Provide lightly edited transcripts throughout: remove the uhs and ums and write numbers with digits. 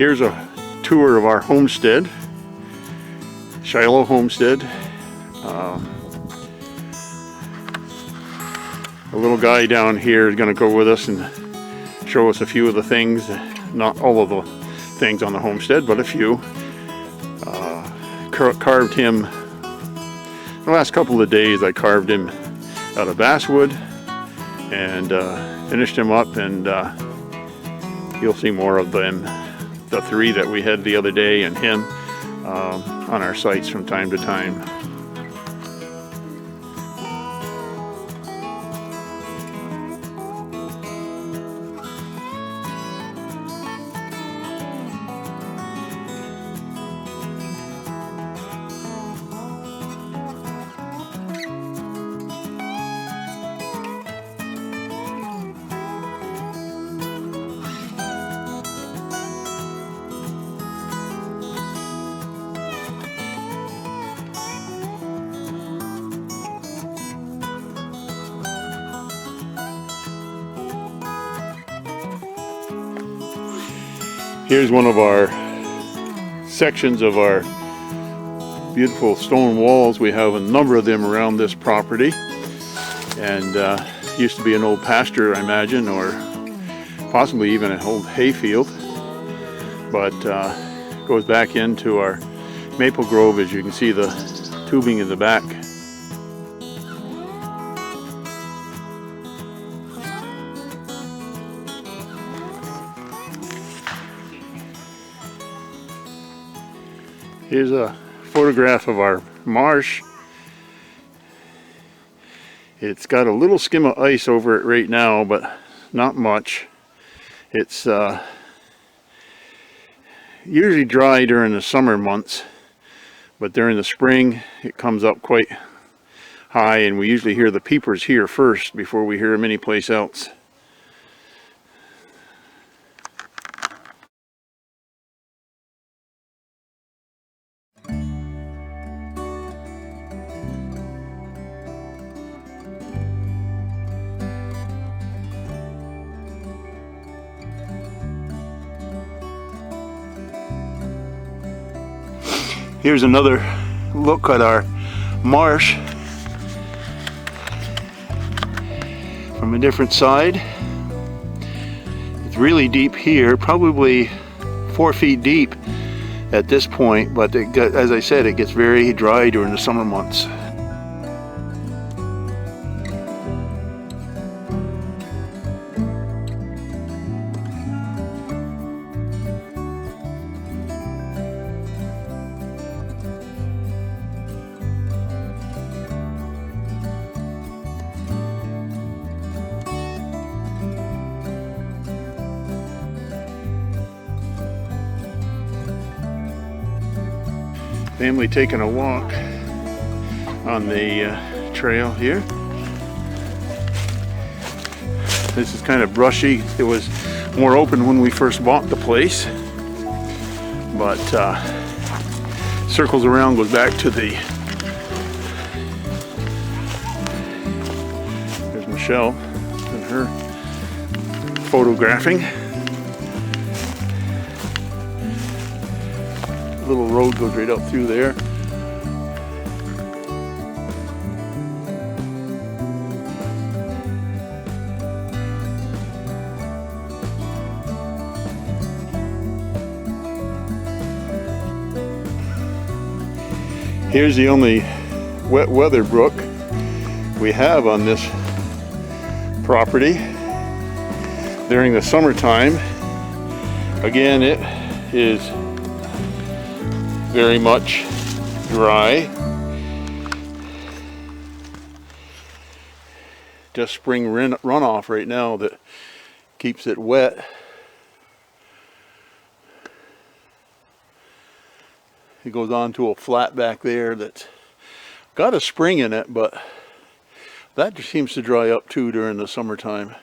Here's a tour of our homestead, Shiloh Homestead. A little guy down here is going to go with us and show us a few of the things, not all of the things on the homestead, but a few. Carved him, the last couple of days I carved him out of basswood and finished him up, and you'll see more of them, the three that we had the other day and him, on our sites from time to time. Here's one of our sections of our beautiful stone walls. We have a number of them around this property, and used to be an old pasture, I imagine, or possibly even an old hayfield, but goes back into our maple grove. As you can see, the tubing in the back. Here's a photograph of our marsh. It's got a little skim of ice over it right now, but not much. It's usually dry during the summer months, but during the spring it comes up quite high, and we usually hear the peepers here first before we hear them anyplace else. Here's another look at our marsh from a different side. It's really deep here, probably 4 feet deep at this point, but as I said, it gets very dry during the summer months. Family taking a walk on the trail here. This is kind of brushy. It was more open when we first bought the place, but circles around, goes back to the, there's Michelle and her photographing. Little road goes right up through there. Here's the only wet weather brook we have on this property during the summertime. Again, it is very much dry. Just spring runoff right now that keeps it wet. It goes on to a flat back there that's got a spring in it, but that just seems to dry up too during the summertime.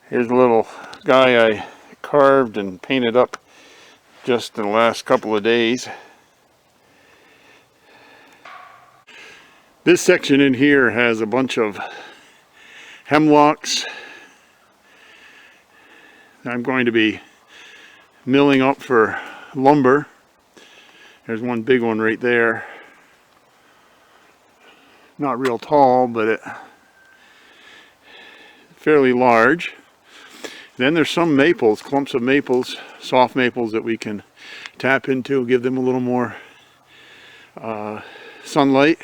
Here's a little guy I carved and painted up just in the last couple of days. This section in here has a bunch of hemlocks. I'm going to be milling up for lumber. There's one big one right there. Not real tall, but fairly large. Then there's some maples, clumps of maples, soft maples that we can tap into, give them a little more sunlight.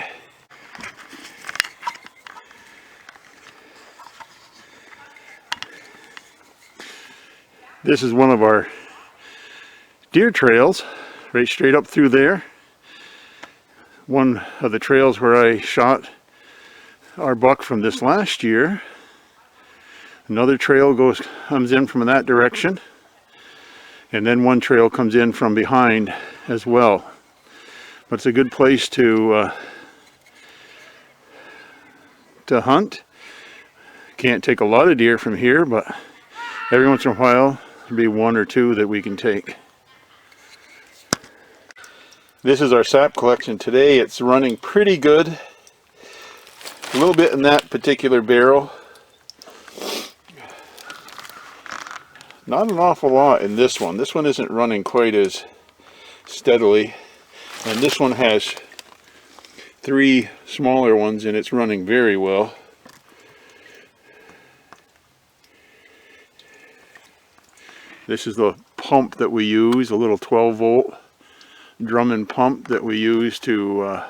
This is one of our deer trails, right straight up through there. One of the trails where I shot our buck from this last year. Another trail comes in from that direction, and then one trail comes in from behind as well. But it's a good place to hunt. Can't take a lot of deer from here, but every once in a while there'll be one or two that we can take. This is our sap collection today. It's running pretty good. A little bit in that particular barrel. Not an awful lot in this one. This one isn't running quite as steadily. And this one has 3 smaller ones and it's running very well. This is the pump that we use, a little 12-volt Drummond pump that we use to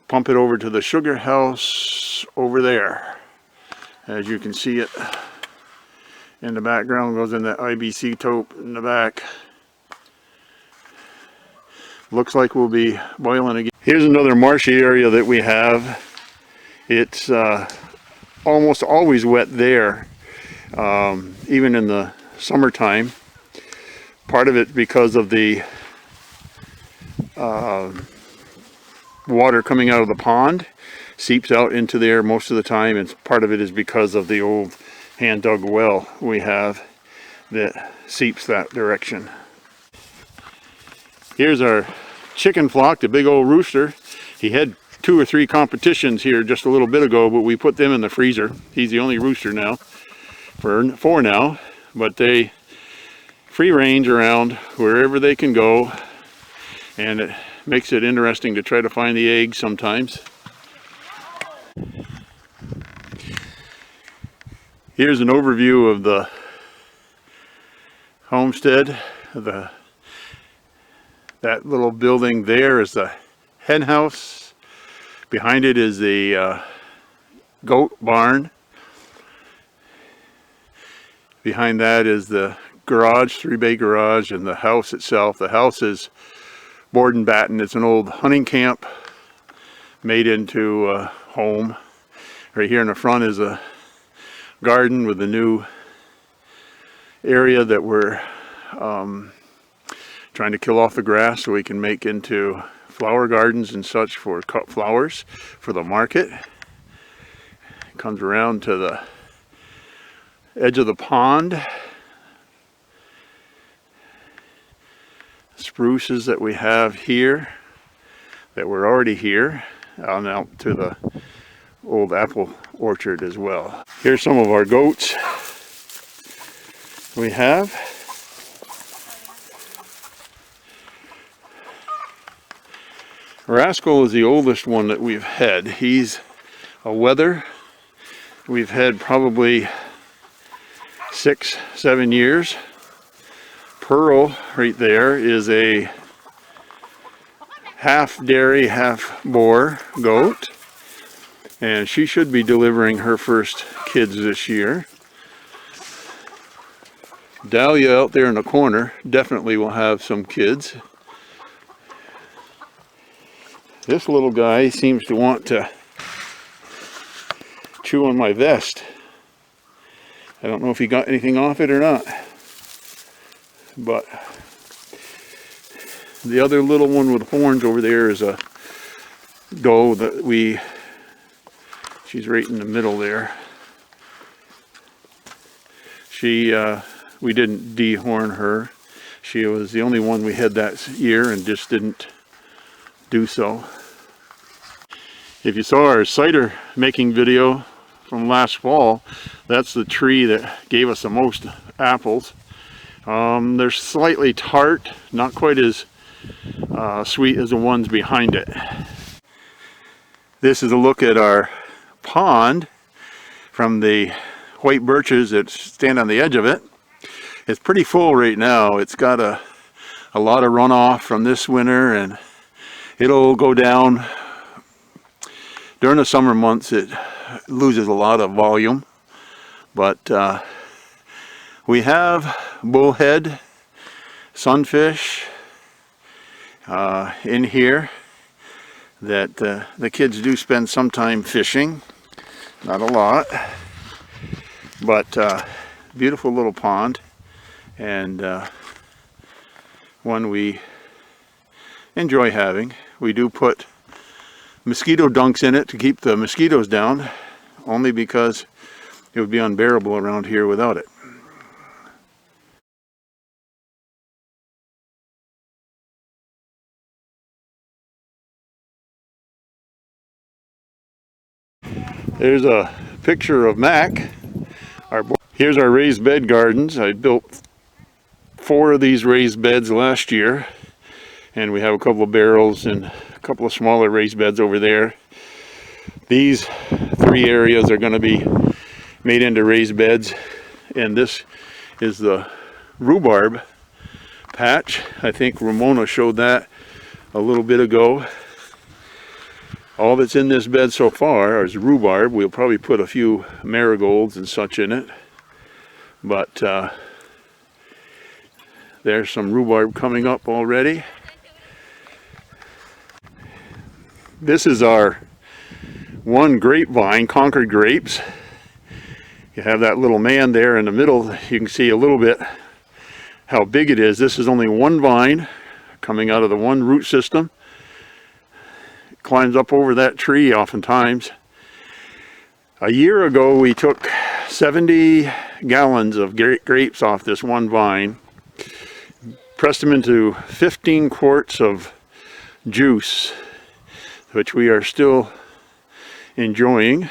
pump it over to the sugar house over there. As you can see it in the background, goes in that IBC tope in the back. Looks like we'll be boiling again. Here's another marshy area that we have. It's almost always wet there, even in the summertime. Part of it because of the water coming out of the pond seeps out into there most of the time, and part of it is because of the old hand dug well we have that seeps that direction. Here's our chicken flock, the big old rooster. He had 2 or 3 competitions here just a little bit ago, but we put them in the freezer. He's the only rooster now for now, but they free range around wherever they can go, and it makes it interesting to try to find the eggs sometimes. Here's an overview of the homestead. That little building there is the hen house. Behind it is the goat barn. Behind that is the garage, 3-bay garage, and the house itself. The house is board and batten. It's an old hunting camp made into a home. Right here in the front is a garden with a new area that we're trying to kill off the grass so we can make into flower gardens and such for cut flowers for the market. It comes around to the edge of the pond. Spruces that we have here that were already here, out to the old apple orchard as well. Here's some of our goats we have. Rascal is the oldest one that we've had. He's a wether. We've had probably 6-7 years. Pearl right there is a half dairy, half boar goat, and she should be delivering her first kids this year. Dahlia out there in the corner definitely will have some kids. This little guy seems to want to chew on my vest. I don't know if he got anything off it or not. But the other little one with horns over there is a doe that she's right in the middle there. We didn't dehorn her. She was the only one we had that year and just didn't do so. If you saw our cider making video from last fall, that's the tree that gave us the most apples. They're slightly tart, not quite as sweet as the ones behind it. This is a look at our pond from the white birches that stand on the edge of it. It's pretty full right now. It's got a lot of runoff from this winter, and it'll go down. During the summer months it loses a lot of volume, but we have bullhead, sunfish in here that the kids do spend some time fishing. Not a lot, but beautiful little pond, and one we enjoy having. We do put mosquito dunks in it to keep the mosquitoes down, only because it would be unbearable around here without it. There's a picture of Mac. Here's our raised bed gardens. I built 4 of these raised beds last year, and we have a couple of barrels and a couple of smaller raised beds over there. These 3 areas are going to be made into raised beds, and this is the rhubarb patch. I think Ramona showed that a little bit ago. All that's in this bed so far is rhubarb. We'll probably put a few marigolds and such in it, but there's some rhubarb coming up already. This is our one grapevine, Concord grapes. You have that little man there in the middle. You can see a little bit how big it is. This is only one vine coming out of the one root system. It climbs up over that tree oftentimes. A year ago we took 70 gallons of grapes off this one vine, pressed them into 15 quarts of juice, which we are still enjoying.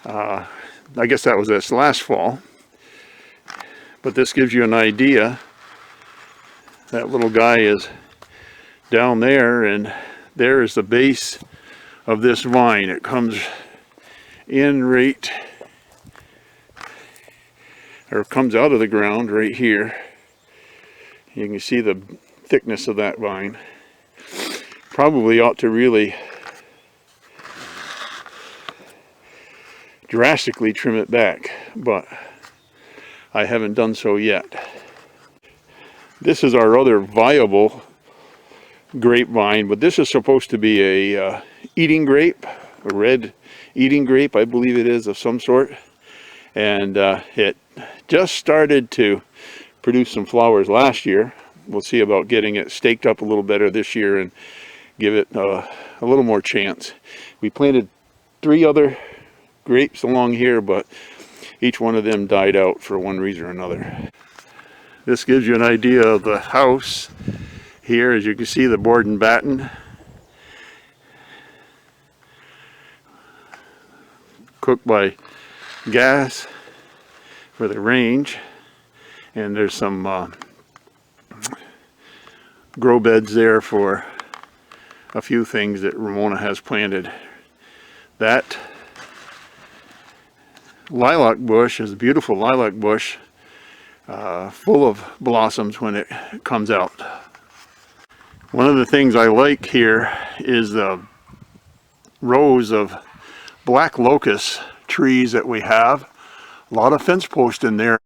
I guess that was this last fall, but this gives you an idea. That little guy is down there, and there is the base of this vine. It comes in right, or comes out of the ground right here. You can see the thickness of that vine. Probably ought to really drastically trim it back, but I haven't done so yet. This is our other viable grapevine, but this is supposed to be a eating grape, a red eating grape, I believe it is, of some sort, and it just started to produce some flowers last year. We'll see about getting it staked up a little better this year and give it a little more chance. We planted 3 other grapes along here, but each one of them died out for one reason or another. This gives you an idea of the house here. As you can see, the board and batten. Cooked by gas for the range, and there's some grow beds there for a few things that Ramona has planted. That lilac bush is a beautiful lilac bush, full of blossoms when it comes out. One of the things I like here is the rows of black locust trees that we have. A lot of fence posts in there.